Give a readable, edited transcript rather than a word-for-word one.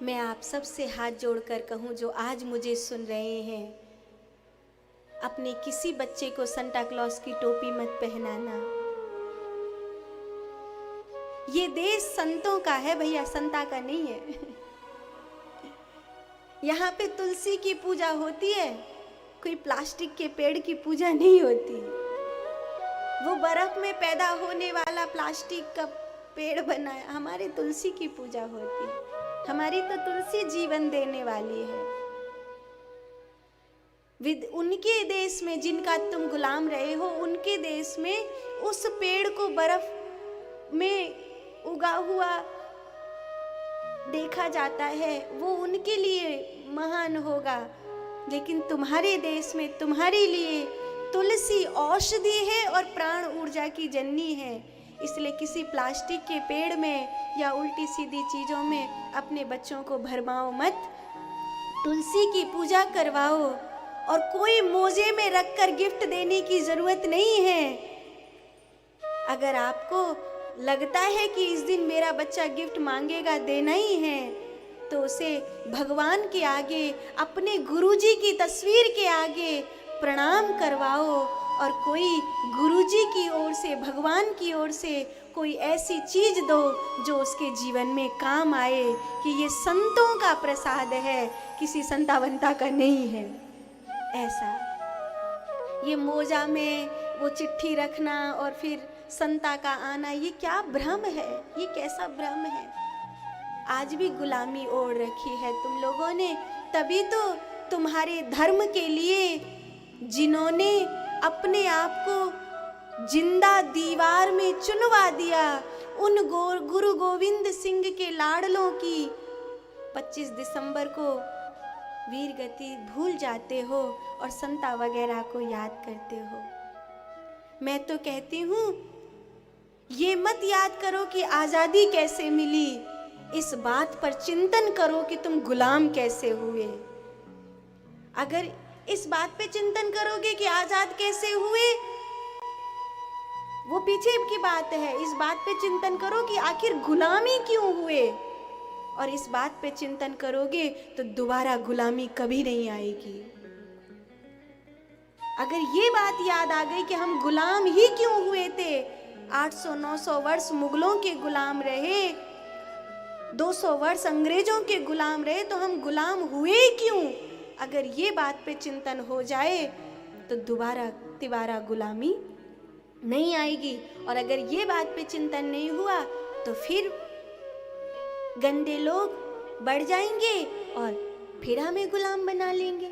मैं आप सबसे हाथ जोड़कर कहूँ जो आज मुझे सुन रहे हैं, अपने किसी बच्चे को संता क्लॉज की टोपी मत पहनाना। ये देश संतों का है भैया, संता का नहीं है। यहाँ पे तुलसी की पूजा होती है, कोई प्लास्टिक के पेड़ की पूजा नहीं होती। वो बर्फ में पैदा होने वाला प्लास्टिक का पेड़ बनाया, हमारे तुलसी की पूजा होती है। हमारी तो तुलसी जीवन देने वाली है। उनके देश में जिनका तुम गुलाम रहे हो, उनके देश में उस पेड़ को बर्फ में उगा हुआ देखा जाता है, वो उनके लिए महान होगा। लेकिन तुम्हारे देश में तुम्हारे लिए तुलसी औषधि है और प्राण ऊर्जा की जननी है। इसलिए किसी प्लास्टिक के पेड़ में या उल्टी सीधी चीजों में अपने बच्चों को भरमाओ मत। तुलसी की पूजा करवाओ, और कोई मोजे में रखकर गिफ्ट देने की जरूरत नहीं है। अगर आपको लगता है कि इस दिन मेरा बच्चा गिफ्ट मांगेगा, देना ही है, तो उसे भगवान के आगे, अपने गुरुजी की तस्वीर के आगे प्रणाम करवाओ, और कोई गुरुजी की ओर से, भगवान की ओर से कोई ऐसी चीज दो जो उसके जीवन में काम आए, कि ये संतों का प्रसाद है, किसी संतावंता का नहीं है। ऐसा ये मोजा में वो चिट्ठी रखना और फिर संता का आना, ये क्या भ्रम है, ये कैसा भ्रम है। आज भी गुलामी ओढ़ रखी है तुम लोगों ने। तभी तो तुम्हारे धर्म के लिए जिन्होंने अपने आप को जिंदा दीवार में चुनवा दिया, उन गुरु गोविंद सिंह के लाडलों की 25 दिसंबर को वीर गति भूल जाते हो और संता वगैरह को याद करते हो। मैं तो कहती हूँ, ये मत याद करो कि आज़ादी कैसे मिली, इस बात पर चिंतन करो कि तुम गुलाम कैसे हुए। अगर इस बात पे चिंतन करोगे कि आजाद कैसे हुए, वो पीछे की बात है। इस बात पे चिंतन करो कि आखिर गुलामी क्यों हुए, और इस बात पे चिंतन करोगे तो दोबारा गुलामी कभी नहीं आएगी। अगर ये बात याद आ गई कि हम गुलाम ही क्यों हुए थे, 800-900 वर्ष मुगलों के गुलाम रहे, 200 वर्ष अंग्रेजों के गुलाम रहे, तो हम गुलाम हुए क्यों, अगर ये बात पे चिंतन हो जाए तो दोबारा तिबारा गुलामी नहीं आएगी। और अगर ये बात पे चिंतन नहीं हुआ तो फिर गंदे लोग बढ़ जाएंगे और फिर हमें गुलाम बना लेंगे।